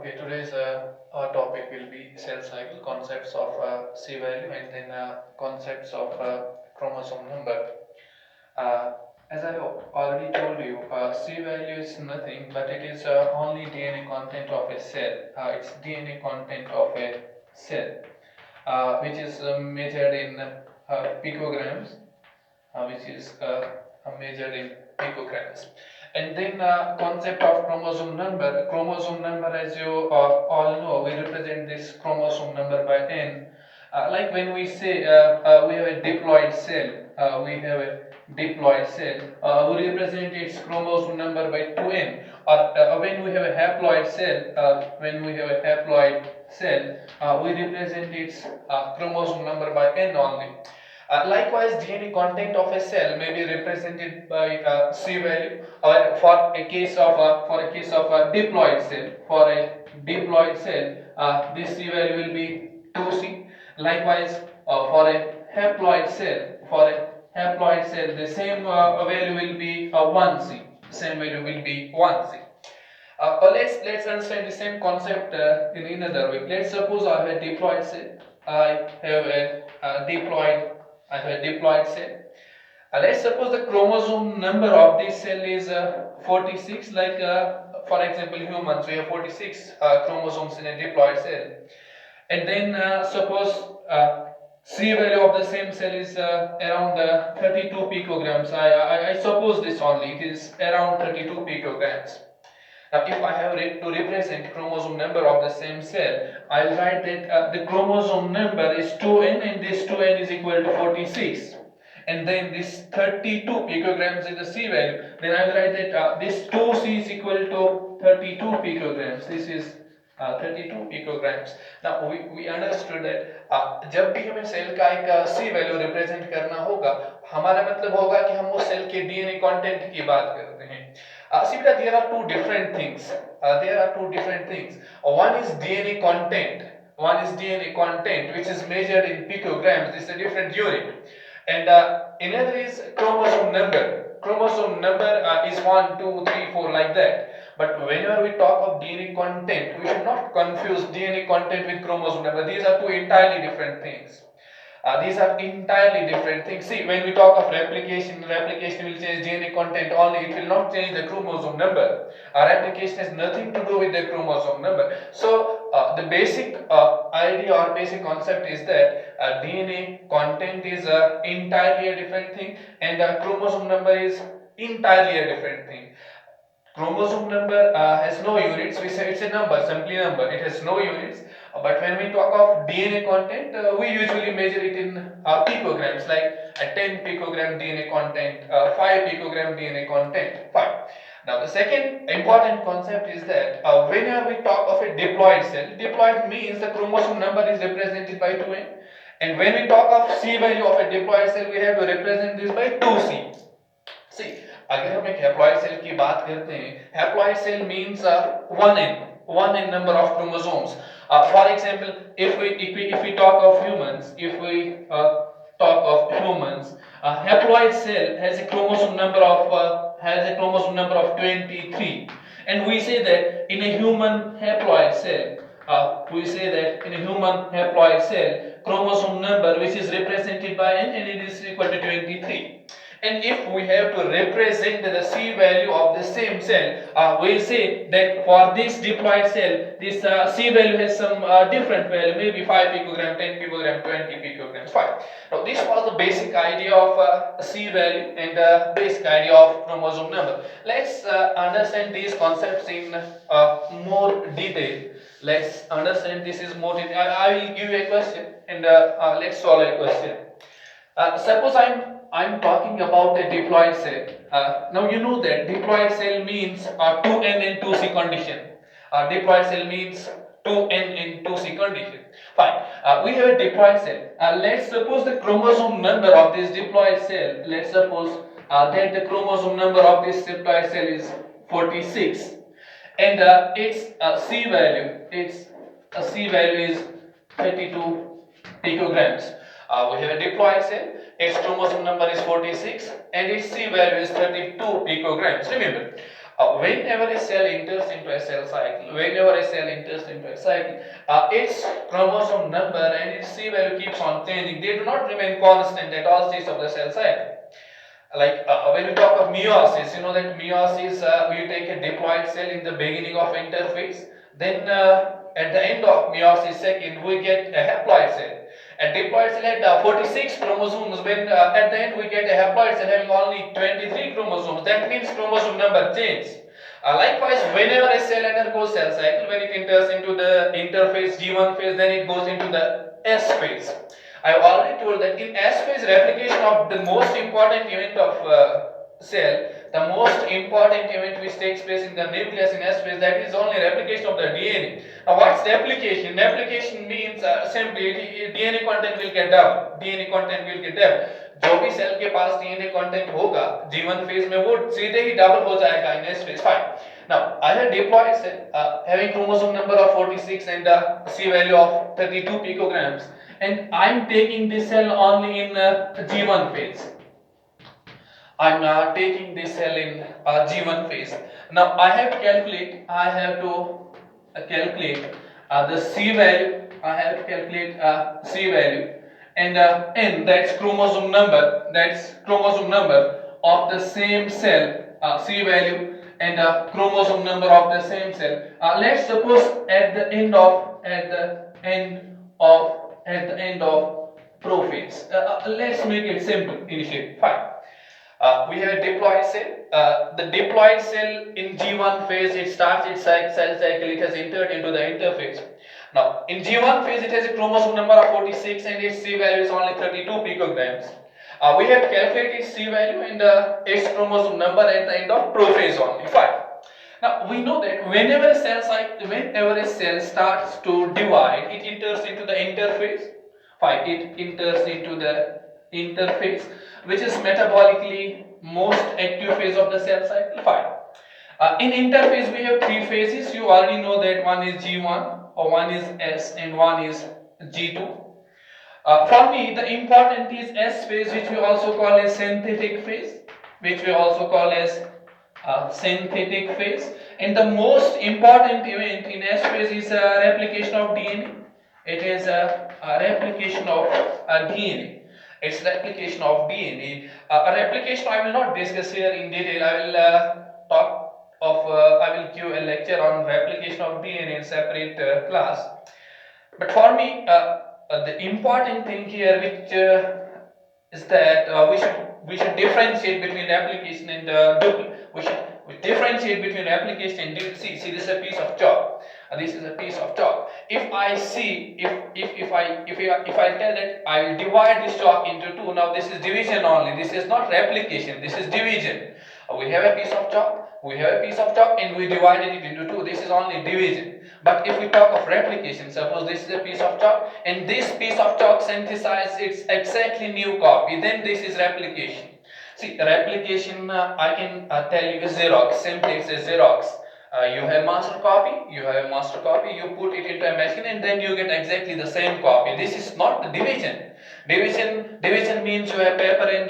Okay, today's our topic will be cell cycle, concepts of C value, and then concepts of chromosome number. Uh, as I already told you, C value is nothing but it is only DNA content of a cell. It's DNA content of a cell, which is measured in picograms, which is measured in picograms. And then concept of chromosome number. Chromosome number, as you all know, we represent this chromosome number by n. Like when we say we have a diploid cell, we represent its chromosome number by 2n. Or when we have a haploid cell, we represent its chromosome number by n only. Likewise, DNA content of a cell may be represented by C value, or for a case of a diploid cell, this C value will be 2C. Likewise, for a haploid cell, the same value will be 1C. Same value will be 1C. Let's understand the same concept in another way. Let's suppose I have a diploid cell. I have a diploid. I have a diploid cell. Let's suppose the chromosome number of this cell is 46. Like for example, humans, we have 46 chromosomes in a diploid cell. And then suppose C value of the same cell is around 32 picograms. I suppose this only. It is around 32 picograms. Now, if I have to represent chromosome number of the same cell, I will write that the chromosome number is 2n, and this 2n is equal to 46. And then this 32 picograms is the C value. Then I will write that this 2C is equal to 32 picograms. This is 32 picograms. Now we understood that जब भी हमें cell का एक C value represent करना होगा, हमारा मतलब होगा कि हम उस सेल के डीएनए कंटेंट की बात करते हैं. See, there are two different things. One is DNA content. Which is measured in picograms. This is a different unit. And another is chromosome number. Chromosome number is 1, 2, 3, 4 like that. But whenever we talk of DNA content, we should not confuse DNA content with chromosome number. These are two entirely different things. See, when we talk of replication will change DNA content only. It will not change the chromosome number. Replication has nothing to do with the chromosome number. So, the basic idea or basic concept is that DNA content is entirely a different thing, and chromosome number is entirely a different thing. Chromosome number has no units. We say it's a number, simply number. It has no units. But when we talk of DNA content, we usually measure it in picograms, like a 10 picogram DNA content, 5 picogram DNA content. Fine. Now the second important concept is that whenever we talk of a diploid cell, diploid means the chromosome number is represented by 2n. And when we talk of C value of a diploid cell, we have to represent this by 2C. See, अगर हम एक haploid cell की बात करते हैं, haploid cell means 1n number of chromosomes. For example, if we talk of humans, haploid cell has a chromosome number of 23, and we say that in a human haploid cell, chromosome number which is represented by n, and it is equal to 23. And if we have to represent the C value of the same cell, we'll say that for this diploid cell, this C value has some different value, maybe 5 picogram, 10 picogram, 20 picograms. Fine. Now this was the basic idea of C value and the basic idea of chromosome number. Let's understand these concepts in more detail. Let's understand this is more detail. I will give you a question, and let's solve a question. Suppose I'm talking about a diploid cell. Now you know that diploid cell means 2n and 2c condition. Diploid cell means 2n and 2c condition. Fine. We have a diploid cell. Let's suppose the chromosome number of this diploid cell. Let's suppose that the chromosome number of this diploid cell is 46, and its C value is 32 picograms. We have a diploid cell. Its chromosome number is 46 and its C value is 32 picograms. Remember, Whenever a cell enters into a cell cycle, its chromosome number and its C value keeps on changing. They do not remain constant at all stages of the cell cycle. Like when we talk of meiosis, you know that meiosis, we take a diploid cell in the beginning of interphase, then at the end of meiosis second, we get a haploid cell. A diploid cell had 46 chromosomes, when at the end we get a haploid cell having only 23 chromosomes. That means chromosome number changes. Likewise, whenever a cell undergoes cell cycle, when it enters into the interphase G1 phase, then it goes into the S phase. I have already told that in S phase, replication of the most important event of cell, the most important event which takes place in the nucleus in S phase, that is only replication of the DNA. Now, what's replication? Replication means simply DNA content will get double. DNA content will get double. जो भी cell के पास DNA content होगा G1 phase में वो सीधे ही double हो जाएगा in S phase. Fine. Now, I have diploid cell having chromosome number of 46 and C value of 32 picograms, and I'm taking this cell only in G1 phase. I'm taking this cell in G1 phase. Now I have to calculate the C value. I have to calculate C value, and N, that's chromosome number. That's chromosome number of the same cell. C value and chromosome number of the same cell. Let's suppose at the end of prophase. Let's make it simple initially. Fine. We have a diploid cell. The diploid cell in G1 phase, it starts its cell cycle, it has entered into the interphase. Now, in G1 phase, it has a chromosome number of 46 and its C value is only 32 picograms. We have calculated its C value and its chromosome number at the end of prophase only. Fine. Now, we know that whenever a cell starts to divide, it enters into the interphase. Fine. It enters into the interphase, which is metabolically most active phase of the cell cycle. Fine. In interphase, we have three phases. You already know that one is G1, or one is S, and one is G2. For me, the important is S phase, which we also call as synthetic phase, synthetic phase. And the most important event in S phase is replication of DNA. It is a replication of DNA. It's replication of DNA. A replication I will not discuss here in detail. I will give a lecture on replication of DNA in separate class. But for me, the important thing here, which is that we should differentiate between replication and we differentiate between replication and see. This is a piece of chalk. This is a piece of chalk. If I tell that I will divide this chalk into two, now this is division only. This is not replication. This is division. We have a piece of chalk. And we divided it into two. This is only division. But if we talk of replication, suppose this is a piece of chalk and this piece of chalk synthesizes its exactly new copy, then this is replication. See, replication, I can tell you is Xerox. Simply it's a Xerox. You have master copy, you put it into a machine and then you get exactly the same copy. This is not the division. Division means you have paper and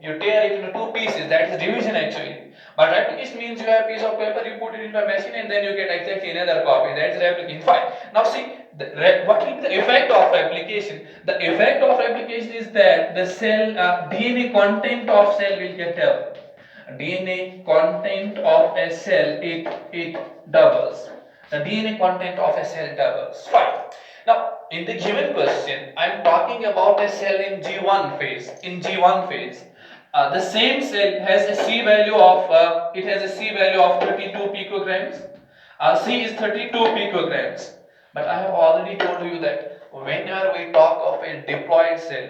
you tear it into two pieces. That is division actually. But replication means you have a piece of paper, you put it into a machine and then you get exactly another copy. That is replication. Fine. Now see, what will be the effect of replication? The effect of replication is that the cell DNA content of cell will get double. DNA content of a cell, it doubles. The DNA content of a cell doubles. Fine. Now, in the given question, I am talking about a cell in G1 phase. The same cell has a C value of 32 picograms. C is 32 picograms. But I have already told you that whenever we talk of a diploid cell,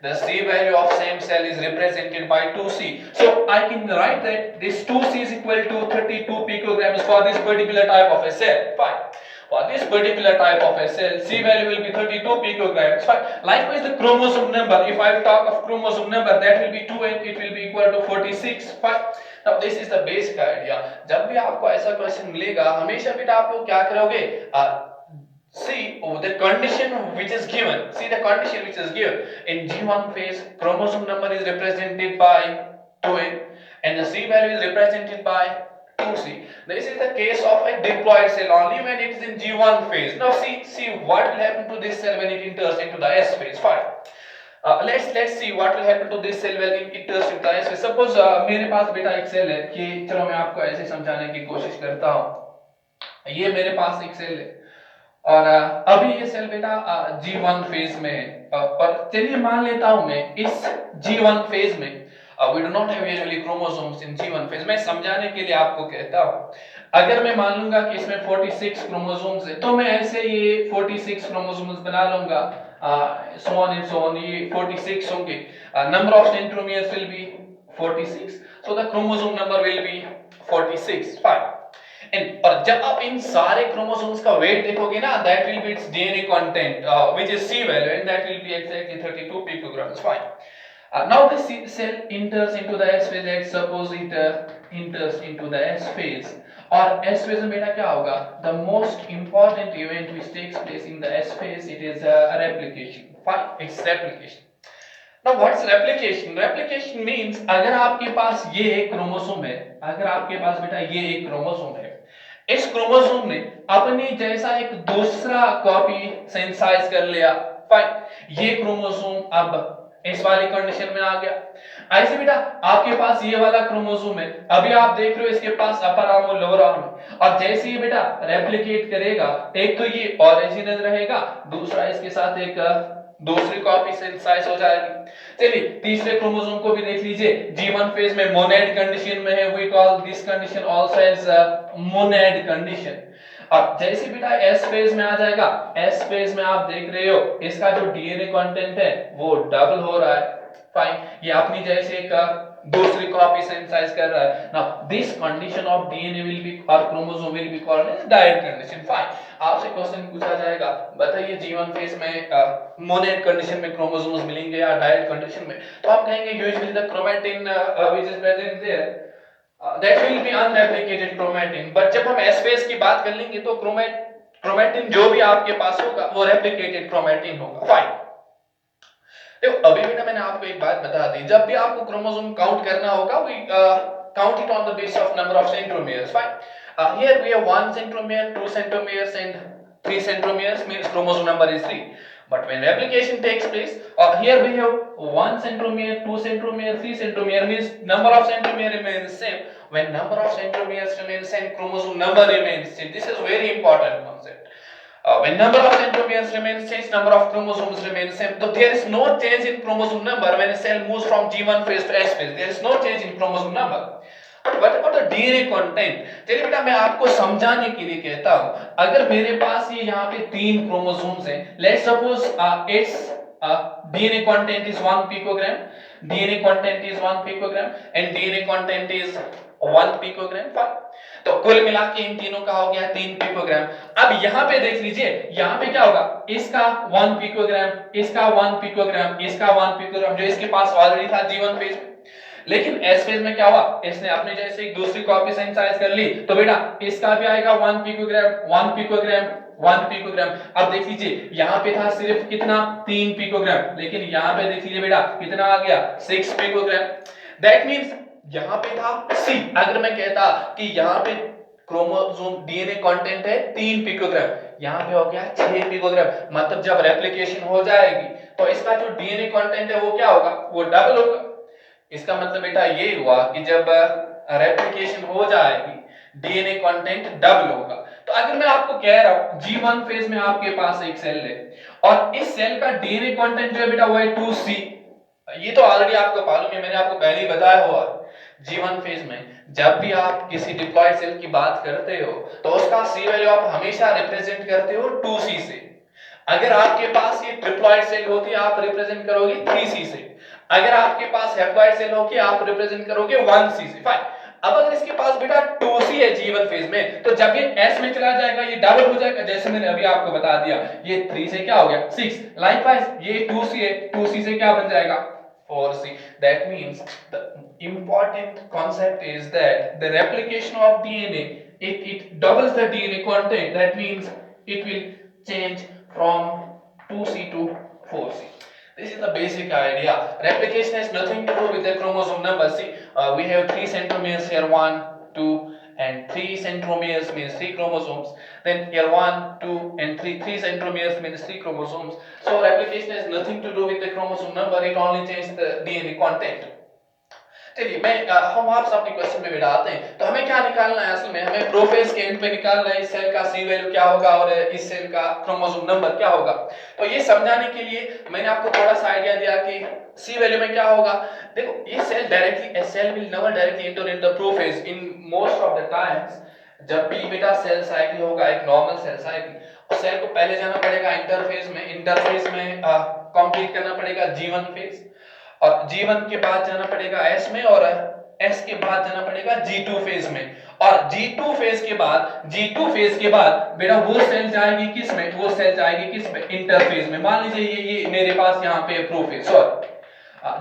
the C value of same cell is represented by 2C. So I can write that this 2C is equal to 32 picograms for this particular type of a cell. Fine. For this particular type of a cell, C value will be 32 picograms. Fine. Likewise, the chromosome number, if I talk of chromosome number, that will be 2 and it will be equal to 46. Fine. Now this is the basic idea. जब भी आपको ऐसा question मिलेगा, हमेशा बेटा आप लोग क्या करोगे? See the condition which is given. See the condition which is given. In G1 phase, chromosome number is represented by 2a and the C value is represented by 2c. This is the case of a diploid cell only when it is in G1 phase. Now see what will happen to this cell when it enters into the S phase. Fine. Let's see what will happen to this cell when it enters into the S phase. Suppose मेरे पास बेटा एक cell है कि चलो मैं आपको ऐसे समझाने की कोशिश करता हूँ. ये मेरे पास एक सेल है और अभी ये सेल बेटा G1 फेज में है. पर चलिए मान लेता हूं मैं इस G1 फेज में we do not have usually chromosomes in G1 phase. मैं समझाने के लिए आपको कहता हूं अगर मैं मान लूंगा कि इसमें 46 क्रोमोसोम्स है तो मैं ऐसे ये 46 क्रोमोसोम्स बना लूंगा so on and so on. ये 46 होंगे. Number of centromeres will be 46, so the chromosome number will be 46. Fine. और जब आप इन सारे क्रोमोसोम्स का वेट देखोगे ना, that will be its DNA content, which is C value, and that will be exactly 32 picograms. Fine. Now the cell enters into the S phase. Let's suppose it enters into the S phase. और S phase में बेटा क्या होगा? The most important event which takes place in the S phase, it is a replication. Fine, it's replication. Now what's replication? Replication means अगर आपके पास ये एक chromosome है, अगर आपके पास बेटा ये एक क्रोमोसोम है, इस क्रोमोसोम ने अपने जैसा एक दूसरा कॉपी सिंथेसाइज कर लिया. फाइन. ये क्रोमोसोम अब इस वाली कंडीशन में आ गया. ऐसे बेटा आपके पास ये वाला क्रोमोसोम है, अभी आप देख रहे हो इसके पास अपर आर्म और लोअर आर्म है, और जैसे ये बेटा रेप्लिकेट करेगा, एक तो ये ओरिजिनल रहेगा, दूसरा इसके साथ एक दूसरी कॉपी सिंथेसाइज हो जाएगी. चलिए तीसरे क्रोमोसोम को भी देख लीजिए. G1 फेज में मोनेड कंडीशन में है. We call this condition also as monad condition. अब जैसे बेटा S फेज में आ जाएगा, S फेज में आप देख रहे हो इसका जो डीएनए कंटेंट है वो डबल हो रहा है. फाइन. ये अपनी जैसे एक दूसरी कॉपी सिंथेसाइज कर रहा है. Now this condition of DNA will be और chromosome will be called as direct condition. Fine. आपसे क्वेश्चन पूछा जाएगा, बताइए G1 फेज में मोनेड कंडीशन में क्रोमोसोम्स मिलेंगे या डायरेक्ट कंडीशन में? तो आप कहेंगे usually the chromatin which is present there that will be unreplicated chromatin. but जब हम S phase की बात कर लेंगे तो chromatin जो भी आपके पास होगा वो replicated chromatin होगा. फाइन. देखो अभी बेटा मैंने आपको एक बात बता दी, जब भी आपको क्रोमोसोम काउंट करना होगा we count it on the basis of number of centromeres. Fine. Here we have 1 centromere, 2 centromeres and 3 centromeres, means chromosome number is 3. But when replication takes place, here we have 1 centromere, 2 centromere, 3 centromere, means number of centromere remains same. When number of centromeres remains same, chromosome number remains same. This is very important concept. When number of centromeres remains same, number of chromosomes remains same. So there is no change in chromosome number when a cell moves from G1 phase to S phase. There is no change in chromosome number. What about the DNA content? चलिए बेटा मैं आपको समझाने के लिए कहता हूं, अगर मेरे पास ये यहाँ पे 3 क्रोमोसोम्स हैं, let's suppose its DNA content is 1 picogram, DNA content is 1 picogram and DNA content is 1 picogram. तो कुल मिला के इन तीनों का हो गया 3 पिकोग्राम. अब यहाँ पे देख लीजिए, यहाँ पे क्या होगा, इसका 1 पिकोग्राम, इसका 1 पिकोग्राम, इसका 1 पिकोग्राम, जो इसके पास ऑलरेडी था G1 फेज में. लेकिन S फेज में क्या हुआ, इसने अपने जैसे एक दूसरी कॉपी सिंथेसाइज कर ली, तो बेटा इसका भी आएगा 1 पिकोग्राम, 1 पिकोग्राम, 1 पिकोग्राम. अब देख लीजिए यहाँ पे था सिर्फ कितना 3 पिकोग्राम, लेकिन यहाँ पे देख लीजिए बेटा कितना आ गया 6 पिकोग्राम. दैट मींस यहाँ पे था C. अगर मैं कहता कि यहाँ पे क्रोमोसोम डीएनए कंटेंट है 3 पिकोग्राम, यहाँ पे हो गया 6 पिकोग्राम, मतलब जब रेप्लिकेशन हो जाएगी तो इसका जो डीएनए कंटेंट है वो क्या होगा, वो डबल होगा. इसका मतलब बेटा ये हुआ कि जब रेप्लिकेशन हो जाएगी डीएनए कंटेंट डबल होगा. तो अगर मैं आपको कह रहा हूं G1 फेज में आपके पास एक सेल है और इस सेल का डीएनए कंटेंट जो है बेटा वो है 2C. ये तो ऑलरेडी आपको मालूम है, मैंने आपको पहले ही बताया हुआ. G1 फेज में जब भी आप किसी डिप्लॉयड सेल की बात करते हो तो उसका C वैल्यू आप हमेशा रिप्रेजेंट करते हो 2C से. अगर आपके पास ये ट्रिप्लॉयड सेल होती है आप रिप्रेजेंट करोगे 3C से. अगर आपके पास हैप्लॉयड सेल होगी आप रिप्रेजेंट करोगे 1C से. फाइन. अब अगर इसके पास बेटा 2C है G1 फेज में, तो जब ये S में चला जाएगा ये डबल हो जाएगा, जैसे मैंने अभी आपको बता दिया. ये 3 से क्या हो गया 6. लाइकवाइज ये 2C है, 2C से क्या बन जाएगा 4C. That means the important concept is that the replication of DNA, it doubles the DNA content. That means it will change from 2C to 4C. This is the basic idea. Replication has nothing to do with the chromosome number. See, we have 3 centromeres here, 1, 2, and 3 centromeres means 3 chromosomes. Then here 1, 2, and 3 centromeres means 3 chromosomes. So replication has nothing to do with the chromosome number. It only changes the DNA content. चलिए हम आप अपने question में बिठाते हैं। तो हमें क्या निकालना है? असल में हमें प्रोफेज के एंड पे निकालना है इस सेल का सी वैल्यू क्या होगा और इस सेल का क्रोमोसोम नंबर क्या होगा। तो ये समझाने के लिए मैंने आपको थोड़ा सा आइडिया दिया कि सी वैल्यू में क्या होगा। देखो ये cell directly cell will never directly enter in the prophase in most of the times. जब भी बेटा सेल साइकिल होगा, एक नॉर्मल सेल साइकिल, सेल को पहले जाना पड़ेगा इंटरफेज में कंप्लीट करना पड़ेगा G1 फेज, और G1 के बाद जाना पड़ेगा S में, और S के बाद जाना पड़ेगा G2 फेज में, और G2 फेज के बाद बेटा वो सेल जाएगी किस में? वो सेल जाएगी किस में? इंटरफेज में। मान लीजिए ये मेरे पास यहाँ पे प्रोफेज, सॉरी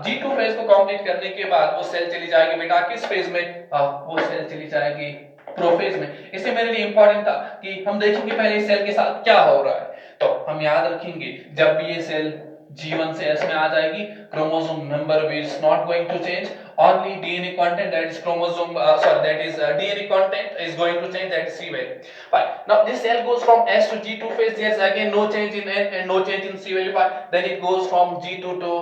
G2 फेज को कंप्लीट करने के बाद वो सेल चली जाएगी बेटा किस फेज में? वो सेल चली जाएगी प्रोफेज में। इससे मेरे लिए इंपॉर्टेंट था कि हम देखेंगे पहले इस सेल के साथ क्या हो रहा है। तो हम याद रखेंगे जब भी ये सेल G1 से S में आ जाएगी, chromosome number is not going to change, only DNA content, that is DNA content is going to change, that is C value. Fine. Now this cell goes from S to G2 phase. There's again no change in N and no change in C value. Fine. Then it goes from G2 to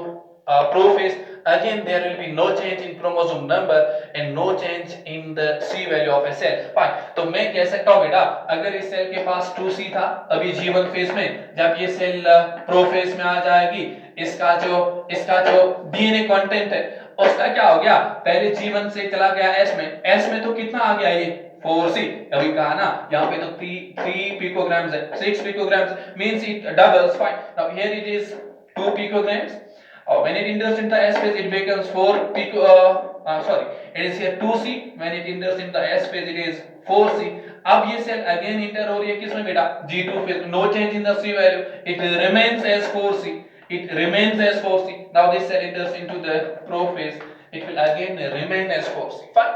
prophase. Again there will be no change in chromosome number and no change in the C value of a cell. Fine. तो मैं कह सकता हूँ बेटा अगर इस cell के पास 2C था अभी G1 फेज में, जब ये सेल प्रोफेज में आ जाएगी, इसका जो डीएनए कंटेंट है उसका क्या हो गया? पहले G1 से चला गया S में तो कितना आ गया ये 4C। अभी कहा ना यहाँ पे तो 3 picograms है, 6 picograms means it doubles. Fine. Now here it is 2 picograms. When it enters in the S phase, it becomes 4 pico. It is here 2C. When it enters in the S phase, it is 4C. अब ये cell again inter हो रही है किसमें बेटा? G2 phase. No change in the C value. It remains as 4C. Now this cell enters into the prophase. It will again remain as 4C. Fine.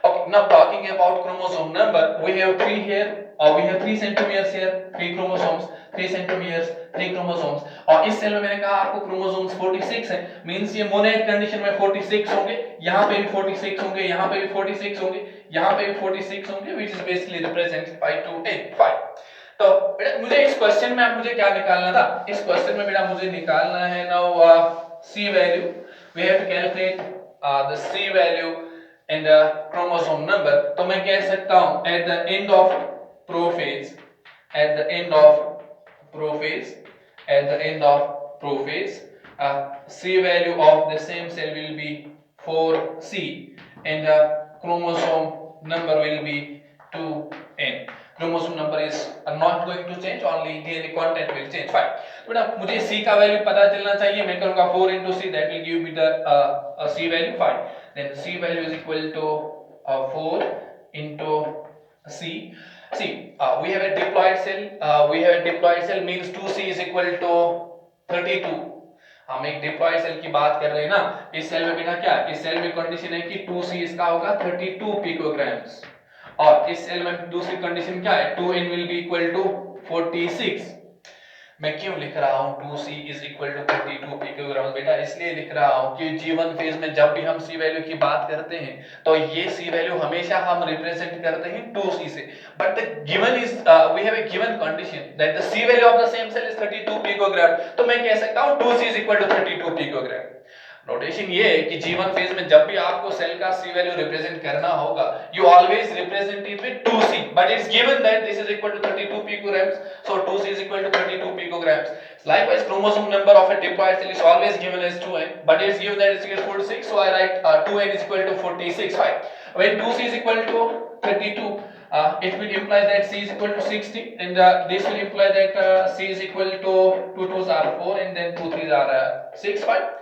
Okay. Now talking about chromosome number, we have 3 here. We have 3 centromeres here, 3 chromosomes, 3 centromeres, 3 chromosomes. और इस cell में मैंने कहा आपको chromosomes 46 है, means ये monoid condition में 46 होंगे, यहाँ पे भी 46 होंगे, यहाँ पे भी 46 होंगे, यहाँ पे भी 46 होंगे, which is basically represented by 2n. Fine. तो बेटा मुझे इस क्वेश्चन में मुझे क्या निकालना था? इस क्वेश्चन में बेटा मुझे निकालना है now C value. We have to calculate the C value and the chromosome number. तो मैं कह सकता हूँ at the end of prophase, C value of the same cell will be 4C and the chromosome number will be 2n. Chromosome number is not going to change, only DNA content will change. Fine. बेटा मुझे C का value पता चलना चाहिए, मैं करूँगा 4 into C, that will give me the C value. Fine. Then C value is equal to 4 into C. See, we have a diploid cell. Means 2C is equal to 32. हम एक diploid cell की बात कर रहे हैं ना। इस cell में बेटा क्या, इस सेल में कंडीशन है कि 2C इसका होगा 32 पिकोग्राम्स, और इस सेल में दूसरी कंडीशन क्या है? 2n will be equal to 46. मैं क्यों लिख रहा हूँ 2C is equal to 32 picogram? बेटा इसलिए लिख रहा हूँ कि G1 फेज में जब भी हम C वैल्यू की बात करते हैं तो ये C वैल्यू हमेशा हम रिप्रेजेंट करते हैं 2C से, but the given is we have a given condition that the C value of the same cell is 32 picogram, तो मैं कह सकता हूँ 2C is equal to 32 picogram. Notation ये है कि G1 फेज में जब भी आपको सेल का C वैल्यू रिप्रेजेंट करना होगा, you always represent it with 2C, but it's given that this is equal to 32 picograms, so 2C is equal to 32 picograms. Likewise, chromosome number of a diploid cell is always given as 2n, but it's given that it's equal to 46, so I write 2n is equal to 46. Fine. When 2C is equal to 32, it will imply that C is equal to 60, and this will imply that C is equal to 2 2s are 4 and then 2 3s are 6. Fine.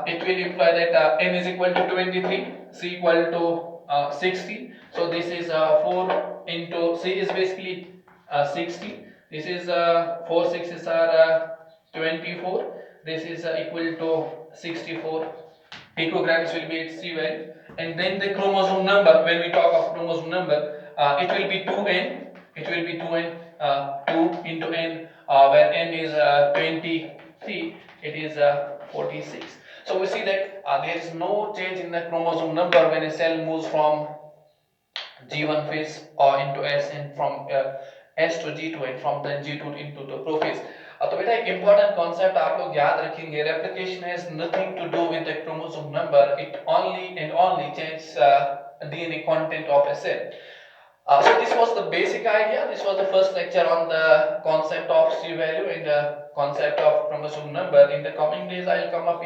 It will imply that n is equal to 23, C equal to 60. So this is 4 into C is basically 60. This is 4 6s are 24. This is equal to 64 picograms will be its C value. And then the chromosome number, when we talk of chromosome number, it will be 2n. 2 into n where n is 23, it is 46. So we see that there is no change in the chromosome number when a cell moves from G1 phase into S and from S to G2 and from then G2 into the prophase. तो बेटा एक important concept आप लोग याद रखेंगे, replication has nothing to do with the chromosome number, it only and only changes DNA content of a cell. So this was the basic idea. This was the first lecture on the concept of C value and the concept of chromosome number. In the coming days, I will come up